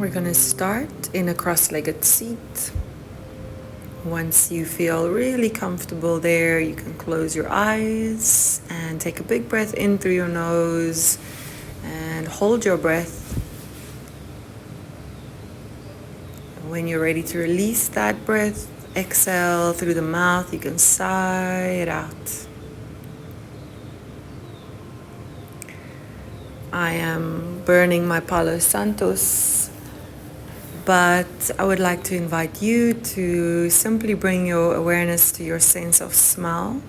We're going to start in a cross-legged seat. Once you feel really comfortable there, you can close your eyes and take a big breath in through your nose and hold your breath. When you're ready to release that breath, exhale through the mouth. You can sigh it out. I am burning my Palo Santos, but I would like to invite you to simply bring your awareness to your sense of smell.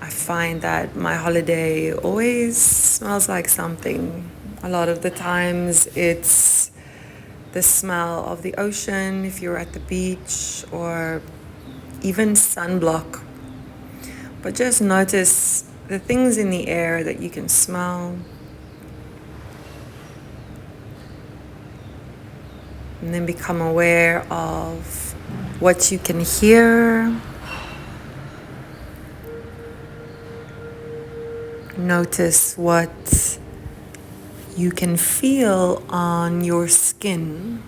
I find that my holiday always smells like something. A lot of the times it's the smell of the ocean if you're at the beach, or even sunblock. But just notice the things in the air that you can smell. And then become aware of what you can hear. Notice what you can feel on your skin.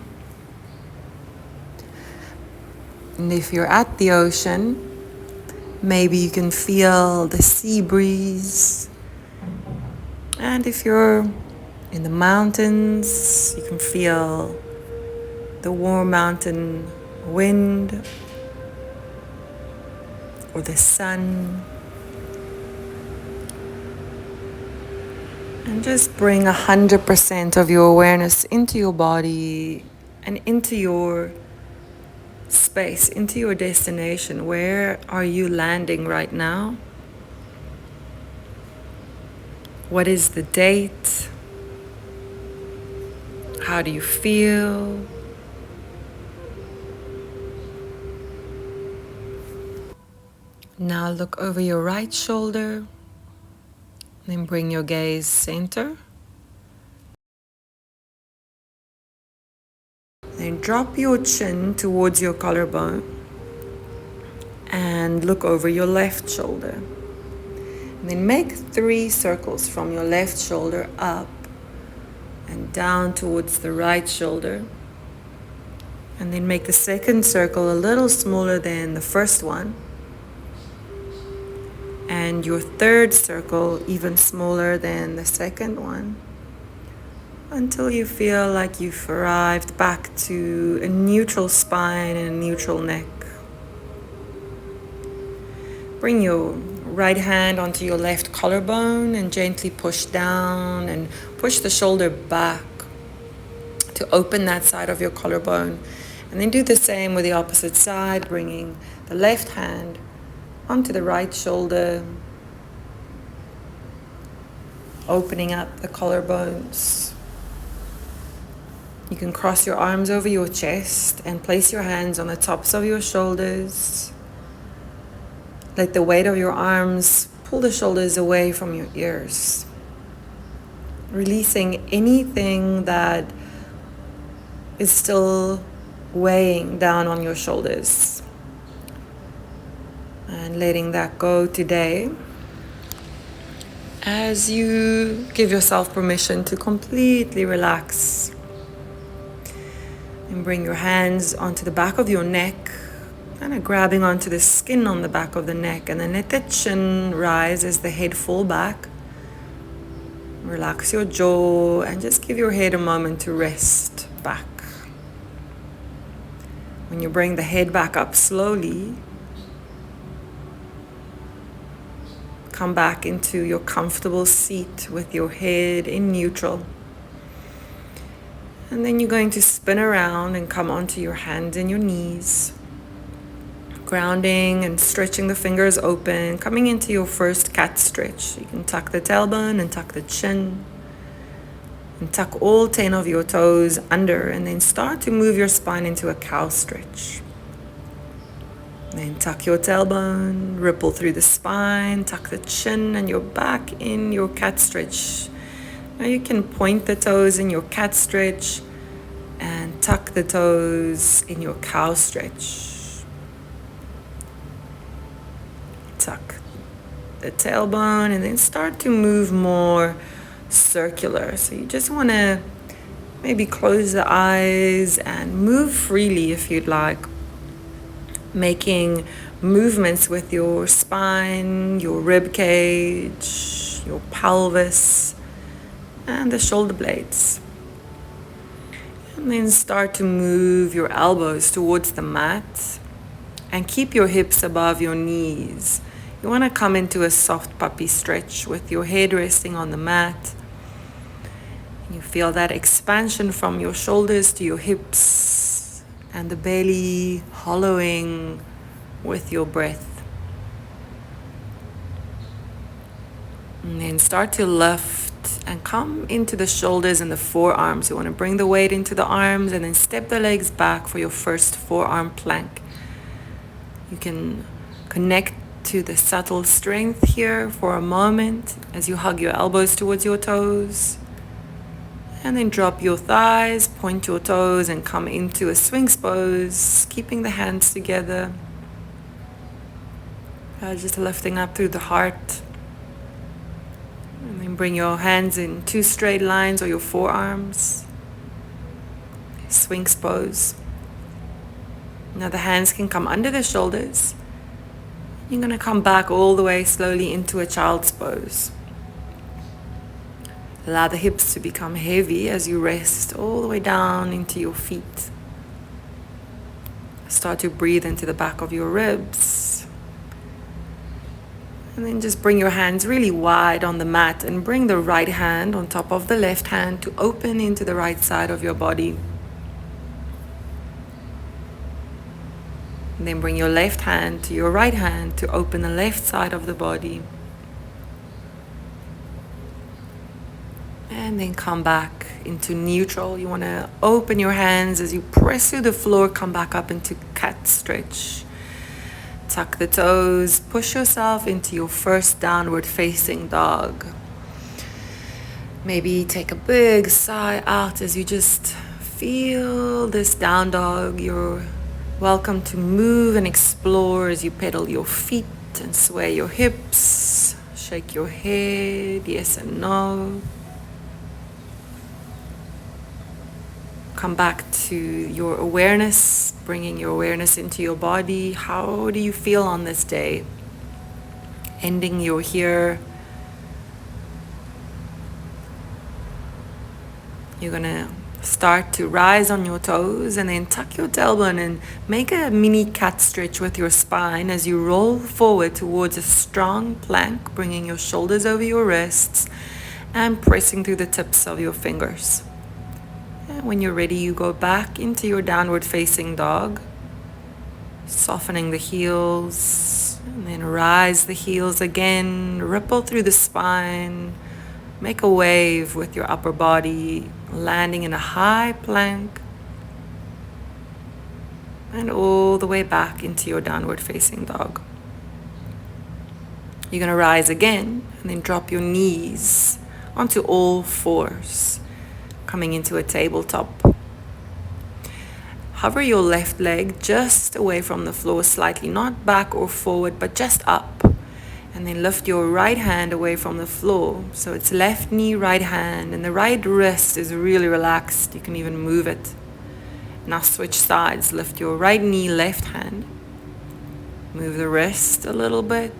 And if you're at the ocean, maybe you can feel the sea breeze. And if you're in the mountains, you can feel the warm mountain wind or the sun. And just bring 100% of your awareness into your body and into your space, into your destination. Where are you landing right now? What is the date? How do you feel? Now look over your right shoulder. Then bring your gaze center. Then drop your chin towards your collarbone and look over your left shoulder. And then make 3 circles from your left shoulder up and down towards the right shoulder. And then make the second circle a little smaller than the first one. And your third circle even smaller than the second one, until you feel like you've arrived back to a neutral spine and a neutral neck. Bring your right hand onto your left collarbone and gently push down and push the shoulder back to open that side of your collarbone. And then do the same with the opposite side, bringing the left hand onto the right shoulder, opening up the collarbones. You can cross your arms over your chest and place your hands on the tops of your shoulders. Let the weight of your arms pull the shoulders away from your ears, releasing anything that is still weighing down on your shoulders. And letting that go today as you give yourself permission to completely relax. And bring your hands onto the back of your neck, kind of grabbing onto the skin on the back of the neck, and then let the chin rise as the head fall back. Relax your jaw and just give your head a moment to rest back. When you bring the head back up slowly, come back into your comfortable seat with your head in neutral. And then you're going to spin around and come onto your hands and your knees, grounding and stretching the fingers open, coming into your first cat stretch. You can tuck the tailbone and tuck the chin, and tuck all 10 of your toes under, and then start to move your spine into a cow stretch. Then tuck your tailbone, ripple through the spine, tuck the chin, and you're back in your cat stretch. Now you can point the toes in your cat stretch and tuck the toes in your cow stretch. Tuck the tailbone and then start to move more circular. So you just want to Maybe close the eyes and move freely if you'd like, making movements with your spine, your rib cage, your pelvis, and the shoulder blades. And then start to move your elbows towards the mat and keep your hips above your knees. You want to come into a soft puppy stretch with your head resting on the mat. You feel that expansion from your shoulders to your hips and the belly hollowing with your breath. And then start to lift and come into the shoulders and the forearms. You want to bring the weight into the arms and then step the legs back for your first forearm plank. You can connect to the subtle strength here for a moment as you hug your elbows towards your toes. And then drop your thighs, point your toes, and come into a Sphinx pose, keeping the hands together. Just lifting up through the heart. And then bring your hands in 2 straight lines or your forearms. Sphinx pose. Now the hands can come under the shoulders. You're going to come back all the way slowly into a child's pose. Allow the hips to become heavy as you rest all the way down into your feet. Start to breathe into the back of your ribs. And then just bring your hands really wide on the mat and bring the right hand on top of the left hand to open into the right side of your body. And then bring your left hand to your right hand to open the left side of the body. And then come back into neutral. You want to open your hands as you press through the floor, come back up into cat stretch. Tuck the toes, push yourself into your first downward facing dog. Maybe take a big sigh out as you just feel this down dog. You're welcome to move and explore as you pedal your feet and sway your hips, shake your head, yes and no. Come back to your awareness, bringing your awareness into your body. How do you feel on this day? Ending your here. You're gonna start to rise on your toes and then tuck your tailbone and make a mini cat stretch with your spine as you roll forward towards a strong plank, bringing your shoulders over your wrists and pressing through the tips of your fingers. When you're ready, you go back into your downward facing dog, softening the heels, and then rise the heels again, ripple through the spine, make a wave with your upper body, landing in a high plank, and all the way back into your downward facing dog. You're going to rise again, and then drop your knees onto all fours, coming into a tabletop. Hover your left leg just away from the floor slightly, not back or forward, but just up. And then lift your right hand away from the floor. So it's left knee, right hand, and the right wrist is really relaxed. You can even move it. Now switch sides. Lift your right knee, left hand. Move the wrist a little bit.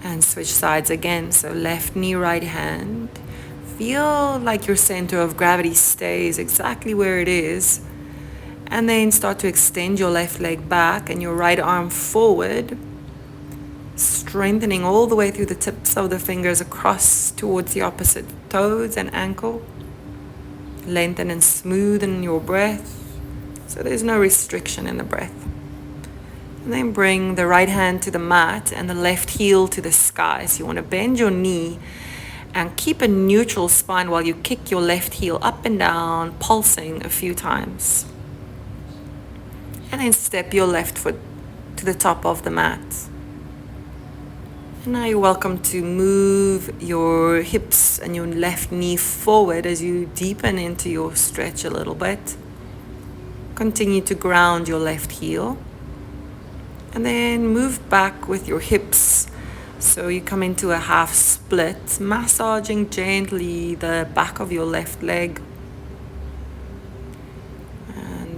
And switch sides again. So left knee, right hand. Feel like your center of gravity stays exactly where it is. And then start to extend your left leg back and your right arm forward. Strengthening all the way through the tips of the fingers across towards the opposite toes and ankle. Lengthen and smoothen your breath. So there's no restriction in the breath. And then bring the right hand to the mat and the left heel to the sky. So you want to bend your knee and keep a neutral spine while you kick your left heel up and down, pulsing a few times. And then step your left foot to the top of the mat. And now you're welcome to move your hips and your left knee forward as you deepen into your stretch a little bit. Continue to ground your left heel. And then move back with your hips. So you come into a half split, massaging gently the back of your left leg.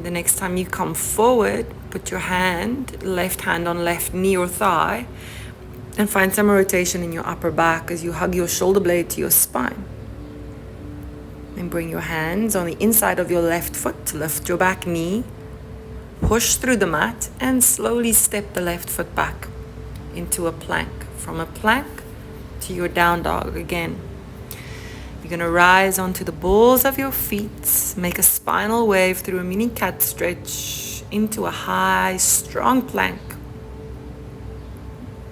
The next time you come forward, put your left hand on left knee or thigh, and find some rotation in your upper back as you hug your shoulder blade to your spine. And bring your hands on the inside of your left foot to lift your back knee. Push through the mat and slowly step the left foot back into a plank. From a plank to your down dog again. You're going to rise onto the balls of your feet, make a spinal wave through a mini cat stretch into a high, strong plank.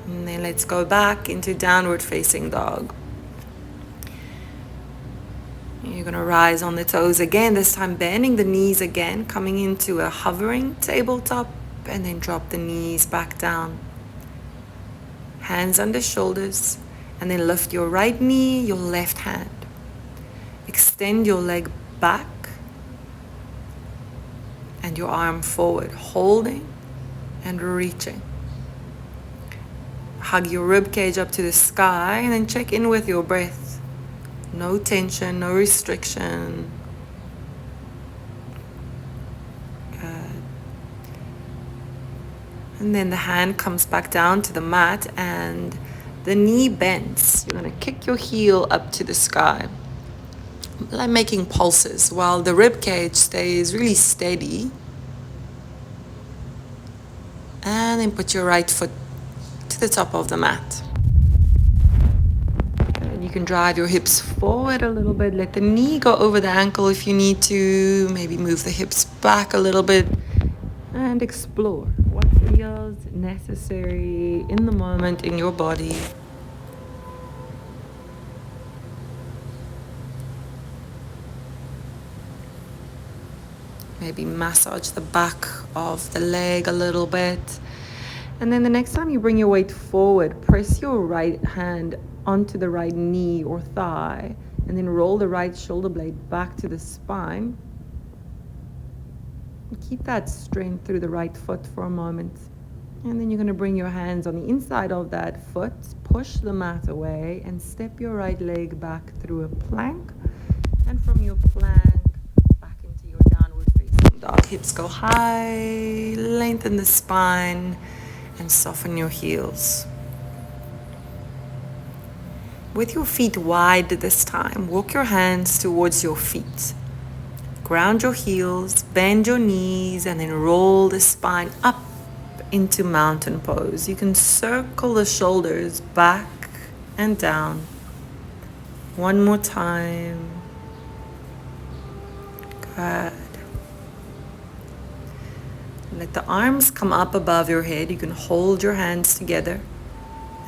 And then let's go back into downward facing dog. You're going to rise on the toes again, this time bending the knees again, coming into a hovering tabletop, and then drop the knees back down. Hands under shoulders, and then lift your right knee, your left hand. Extend your leg back and your arm forward, holding and reaching. Hug your rib cage up to the sky and then check in with your breath. No tension, no restriction. Good. And then the hand comes back down to the mat and the knee bends. You're going to kick your heel up to the sky, like making pulses, while the rib cage stays really steady. And then put your right foot to the top of the mat. And you can drive your hips forward a little bit. Let the knee go over the ankle if you need to. Maybe move the hips back a little bit. And explore what feels necessary in the moment in your body. Maybe massage the back of the leg a little bit. And then the next time you bring your weight forward, press your right hand onto the right knee or thigh, and then roll the right shoulder blade back to the spine. Keep that strength through the right foot for a moment. And then you're going to bring your hands on the inside of that foot, push the mat away, and step your right leg back through a plank. And from your plank, back into your downward facing dog. Hips go high, lengthen the spine, and soften your heels. With your feet wide this time, walk your hands towards your feet. Ground your heels, bend your knees, and then roll the spine up into mountain pose. You can circle the shoulders back and down. One more time. Good. Let the arms come up above your head. You can hold your hands together.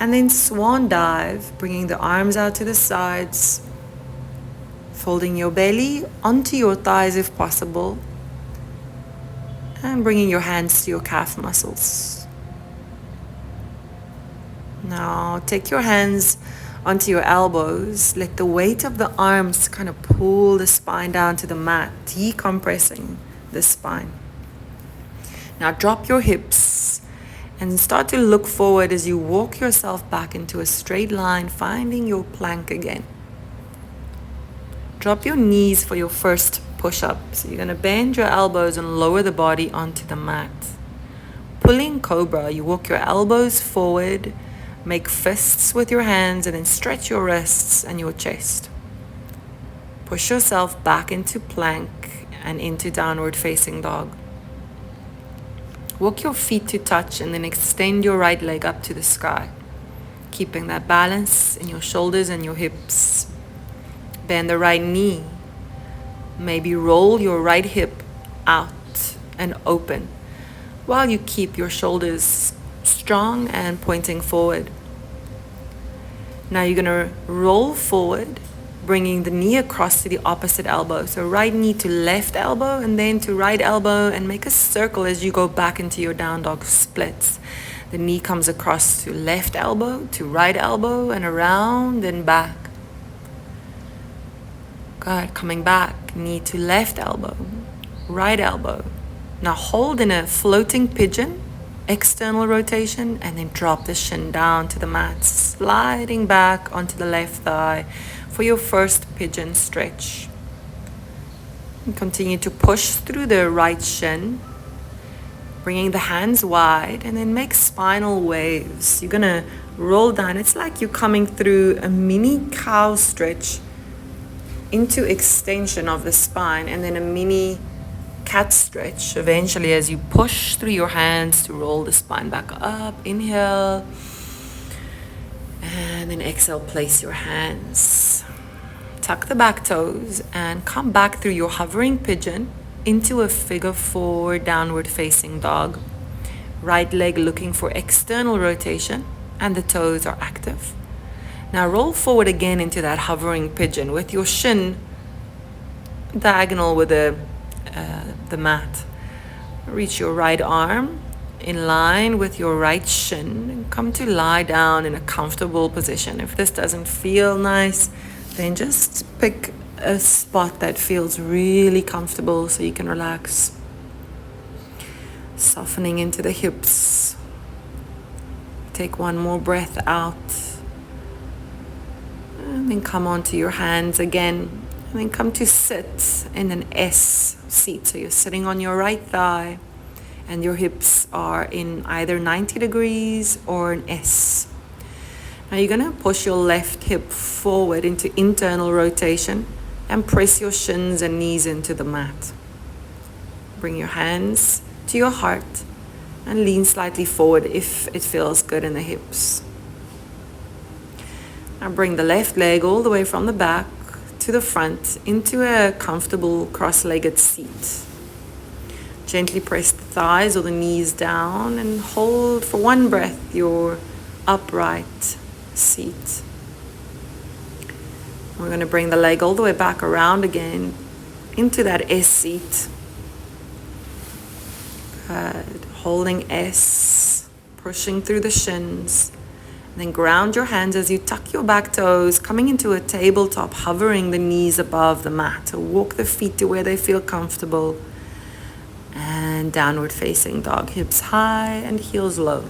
And then swan dive, bringing the arms out to the sides. Folding your belly onto your thighs if possible. And bringing your hands to your calf muscles. Now take your hands onto your elbows. Let the weight of the arms kind of pull the spine down to the mat, decompressing the spine. Now drop your hips and start to look forward as you walk yourself back into a straight line, finding your plank again. Drop your knees for your first push-up. So you're going to bend your elbows and lower the body onto the mat. Pulling cobra, you walk your elbows forward, make fists with your hands, and then stretch your wrists and your chest. Push yourself back into plank and into downward facing dog. Walk your feet to touch and then extend your right leg up to the sky, keeping that balance in your shoulders and your hips. Bend the right knee. Maybe roll your right hip out and open while you keep your shoulders strong and pointing forward. Now you're going to roll forward, bringing the knee across to the opposite elbow. So right knee to left elbow and then to right elbow, and make a circle as you go back into your down dog splits. The knee comes across to left elbow, to right elbow, and around and back. Good. Coming back, knee to left elbow, right elbow. Now hold in a floating pigeon, external rotation, and then drop the shin down to the mat, sliding back onto the left thigh for your first pigeon stretch. And continue to push through the right shin, bringing the hands wide, and then make spinal waves. You're gonna roll down. It's like you're coming through a mini cow stretch into extension of the spine, and then a mini cat stretch eventually as you push through your hands to roll the spine back up. Inhale, and then exhale, place your hands. Tuck the back toes and come back through your hovering pigeon into a figure 4 downward facing dog. Right leg looking for external rotation and the toes are active. Now roll forward again into that hovering pigeon with your shin diagonal with the mat. Reach your right arm in line with your right shin and come to lie down in a comfortable position. If this doesn't feel nice, then just pick a spot that feels really comfortable so you can relax. Softening into the hips. Take one more breath out. And then come onto your hands again. And then come to sit in an S seat. So you're sitting on your right thigh and your hips are in either 90 degrees or an S. Now you're going to push your left hip forward into internal rotation and press your shins and knees into the mat. Bring your hands to your heart and lean slightly forward if it feels good in the hips. Now bring the left leg all the way from the back to the front into a comfortable cross-legged seat. Gently press the thighs or the knees down and hold for one breath your upright seat. We're going to bring the leg all the way back around again into that S seat. Good. Holding S, pushing through the shins. And then ground your hands as you tuck your back toes, coming into a tabletop, hovering the knees above the mat. So walk the feet to where they feel comfortable. And downward facing dog, hips high and heels low.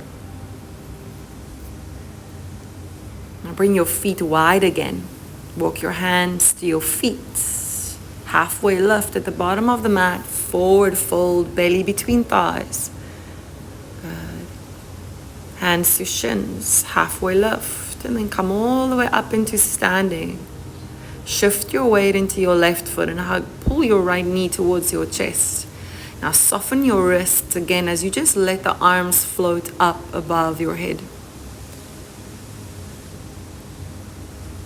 Now bring your feet wide again. Walk your hands to your feet. Halfway lift at the bottom of the mat. Forward fold, belly between thighs. Good. Hands to shins. Halfway lift. And then come all the way up into standing. Shift your weight into your left foot and pull your right knee towards your chest. Now soften your wrists again as you just let the arms float up above your head.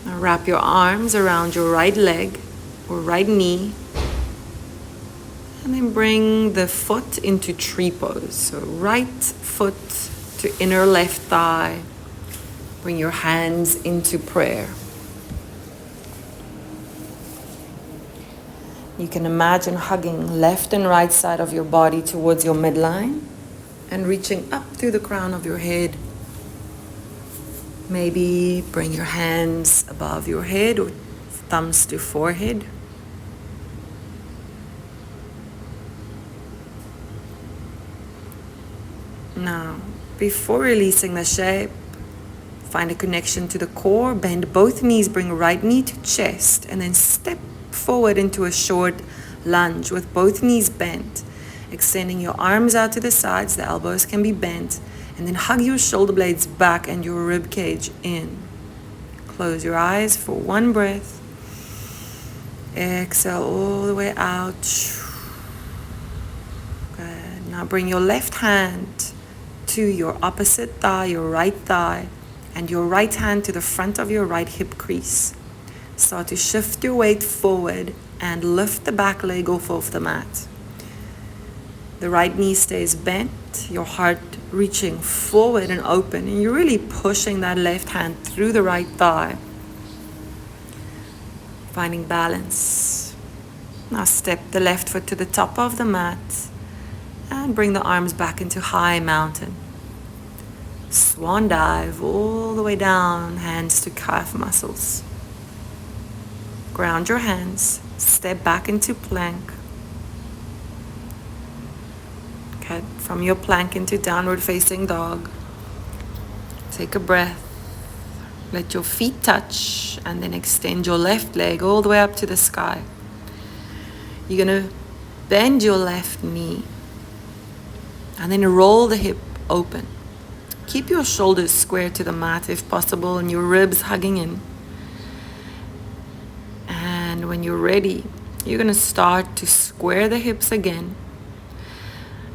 Now wrap your arms around your right leg or right knee. And then bring the foot into tree pose. So right foot to inner left thigh. Bring your hands into prayer. You can imagine hugging left and right side of your body towards your midline and reaching up through the crown of your head. Maybe bring your hands above your head or thumbs to forehead. Now, before releasing the shape, find a connection to the core. Bend both knees, bring right knee to chest, and then step forward into a short lunge with both knees bent. Extending your arms out to the sides, the elbows can be bent. And then hug your shoulder blades back and your rib cage in. Close your eyes for one breath. Exhale all the way out. Good. Now bring your left hand to your opposite thigh, your right thigh, and your right hand to the front of your right hip crease. Start to shift your weight forward and lift the back leg off of the mat. The right knee stays bent, your heart reaching forward and open, and you're really pushing that left hand through the right thigh. Finding balance. Now step the left foot to the top of the mat and bring the arms back into high mountain. Swan dive all the way down, hands to calf muscles. Ground your hands, step back into plank. Okay, from your plank into downward facing dog. Take a breath. Let your feet touch and then extend your left leg all the way up to the sky. You're going to bend your left knee and then roll the hip open. Keep your shoulders square to the mat if possible and your ribs hugging in. And when you're ready, you're going to start to square the hips again.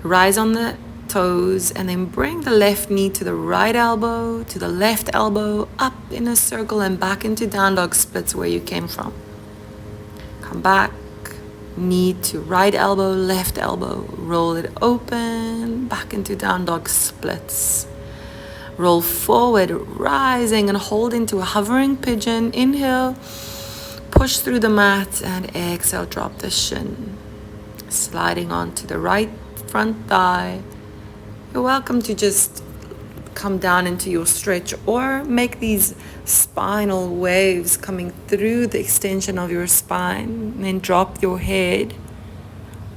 Rise on the toes and then bring the left knee to the right elbow, to the left elbow, up in a circle and back into down dog splits where you came from. Come back, knee to right elbow, left elbow. Roll it open, back into down dog splits. Roll forward, rising and hold into a hovering pigeon. Inhale, push through the mat and exhale, drop the shin. Sliding onto the right front thigh. You're welcome to just come down into your stretch or make these spinal waves coming through the extension of your spine. And then drop your head.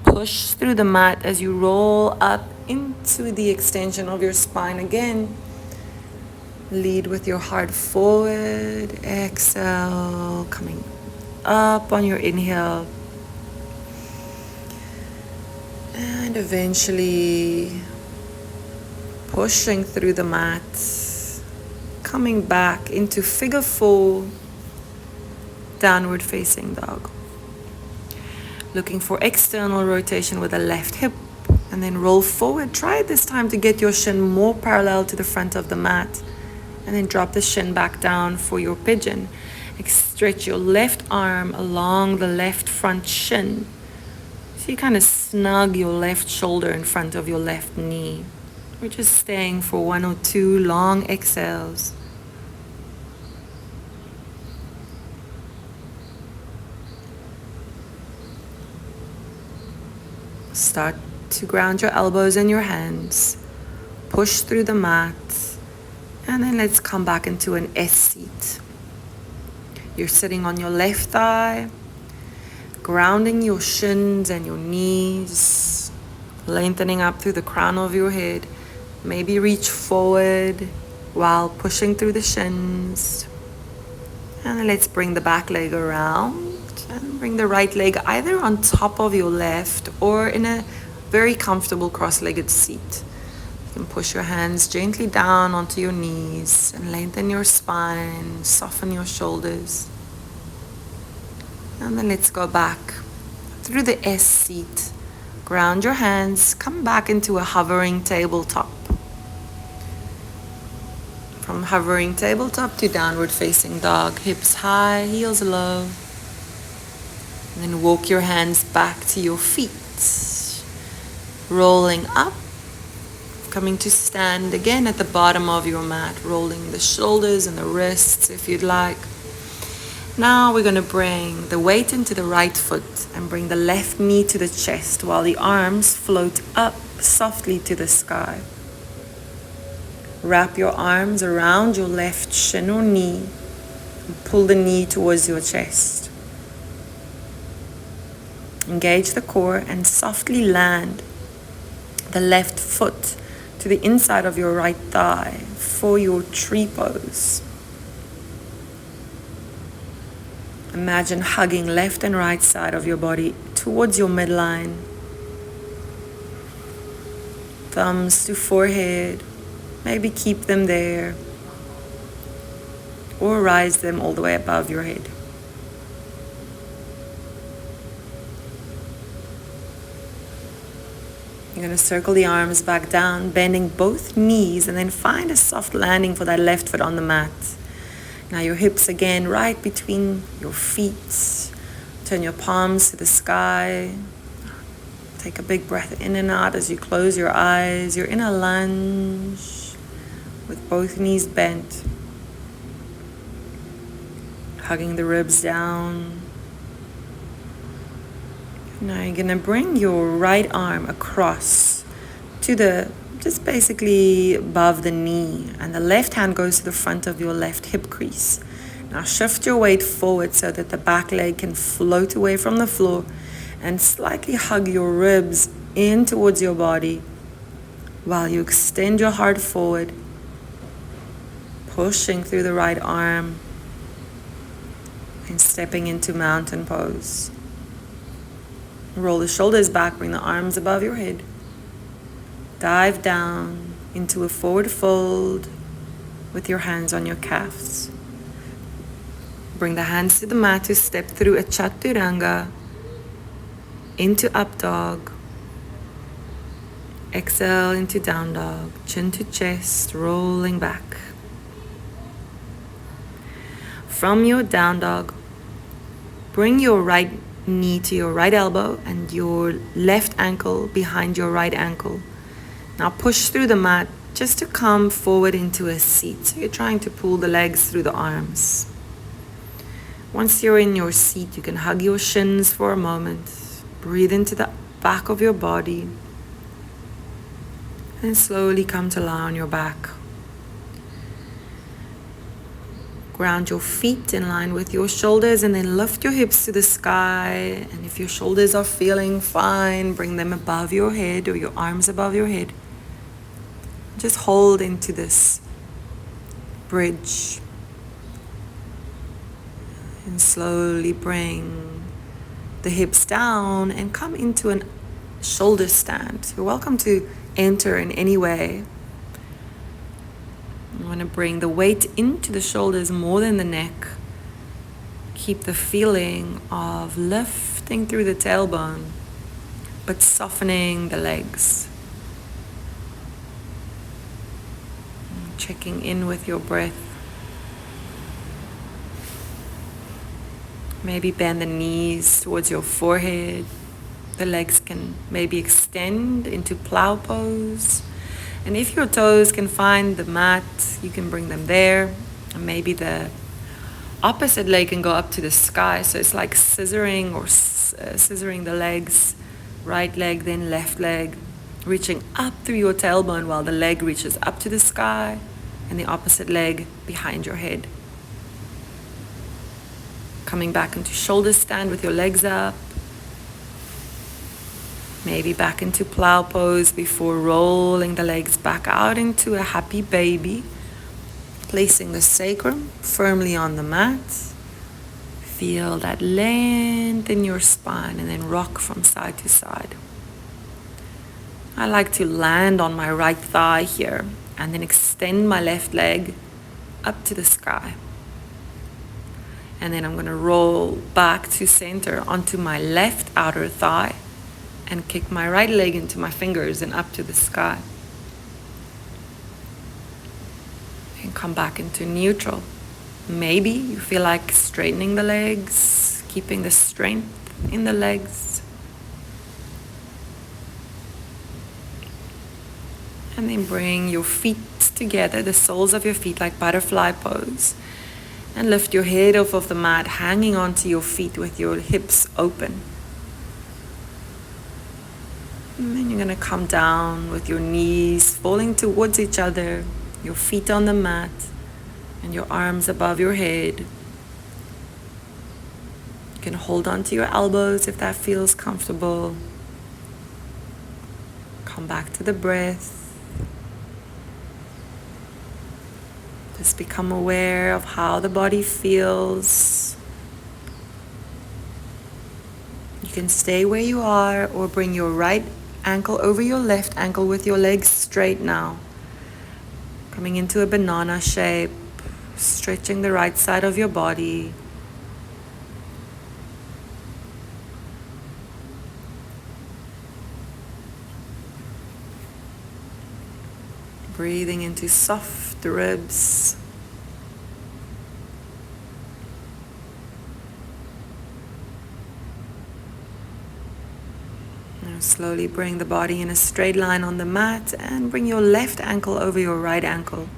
Push through the mat as you roll up into the extension of your spine again. Lead with your heart forward. Exhale, coming up on your inhale. And eventually pushing through the mat, coming back into figure 4, downward facing dog. Looking for external rotation with the left hip and then roll forward. Try this time to get your shin more parallel to the front of the mat and then drop the shin back down for your pigeon. Stretch your left arm along the left front shin. So you kind of snug your left shoulder in front of your left knee. We're just staying for 1 or 2 long exhales. Start to ground your elbows and your hands. Push through the mat. And then let's come back into an S seat. You're sitting on your left thigh, grounding your shins and your knees, lengthening up through the crown of your head. Maybe reach forward while pushing through the shins. And then let's bring the back leg around and bring the right leg either on top of your left or in a very comfortable cross-legged seat. You can push your hands gently down onto your knees and lengthen your spine, soften your shoulders. And then let's go back through the S seat. Ground your hands, come back into a hovering tabletop. From hovering tabletop to downward facing dog, hips high, heels low. And then walk your hands back to your feet. Rolling up, coming to stand again at the bottom of your mat, rolling the shoulders and the wrists if you'd like. Now we're going to bring the weight into the right foot and bring the left knee to the chest while the arms float up softly to the sky. Wrap your arms around your left shin or knee and pull the knee towards your chest. Engage the core and softly land the left foot to the inside of your right thigh for your tree pose. Imagine hugging left and right side of your body towards your midline. Thumbs to forehead. Maybe keep them there. Or rise them all the way above your head. You're going to circle the arms back down, bending both knees, and then find a soft landing for that left foot on the mat. Now your hips again right between your feet. Turn your palms to the sky. Take a big breath in and out as you close your eyes. You're in a lunge with both knees bent. Hugging the ribs down. Now you're going to bring your right arm across to just basically above the knee, and the left hand goes to the front of your left hip crease. Now shift your weight forward so that the back leg can float away from the floor and slightly hug your ribs in towards your body while you extend your heart forward, pushing through the right arm and stepping into mountain pose. Roll the shoulders back, bring the arms above your head. Dive down into a forward fold with your hands on your calves. Bring the hands to the mat to step through a chaturanga into up dog. Exhale into down dog, chin to chest, rolling back. From your down dog, bring your right knee to your right elbow and your left ankle behind your right ankle. Now push through the mat just to come forward into a seat. So you're trying to pull the legs through the arms. Once you're in your seat, you can hug your shins for a moment. Breathe into the back of your body. And slowly come to lie on your back. Ground your feet in line with your shoulders and then lift your hips to the sky. And if your shoulders are feeling fine, bring them above your head or your arms above your head. Just hold into this bridge. And slowly bring the hips down and come into a shoulder stand. You're welcome to enter in any way. You want to bring the weight into the shoulders more than the neck. Keep the feeling of lifting through the tailbone, but softening the legs. Checking in with your breath. Maybe bend the knees towards your forehead. The legs can maybe extend into plow pose. And if your toes can find the mat, you can bring them there. And maybe the opposite leg can go up to the sky. So it's like scissoring or scissoring the legs. Right leg, then left leg. Reaching up through your tailbone while the leg reaches up to the sky. And the opposite leg behind your head. Coming back into shoulder stand with your legs up. Maybe back into plow pose before rolling the legs back out into a happy baby. Placing the sacrum firmly on the mat. Feel that length in your spine and then rock from side to side. I like to land on my right thigh here and then extend my left leg up to the sky. And then I'm going to roll back to center onto my left outer thigh. And kick my right leg into my fingers and up to the sky. And come back into neutral. Maybe you feel like straightening the legs, keeping the strength in the legs. And then bring your feet together, the soles of your feet like butterfly pose. And lift your head off of the mat, hanging onto your feet with your hips open. And then you're going to come down with your knees falling towards each other, your feet on the mat, and your arms above your head. You can hold on to your elbows if that feels comfortable. Come back to the breath. Just become aware of how the body feels. You can stay where you are or bring your right ankle over your left ankle with your legs straight now. Coming into a banana shape, stretching the right side of your body. Breathing into soft ribs. Now slowly bring the body in a straight line on the mat and bring your left ankle over your right ankle.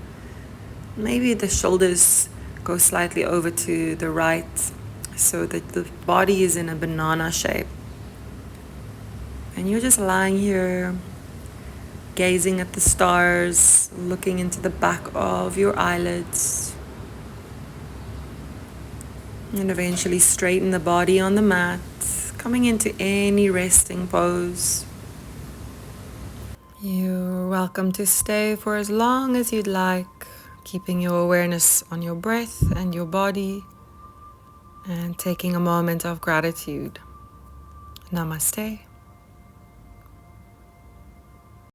Maybe the shoulders go slightly over to the right so that the body is in a banana shape. And you're just lying here, gazing at the stars, looking into the back of your eyelids. And eventually straighten the body on the mat, coming into any resting pose. You're welcome to stay for as long as you'd like, keeping your awareness on your breath and your body, and taking a moment of gratitude. Namaste.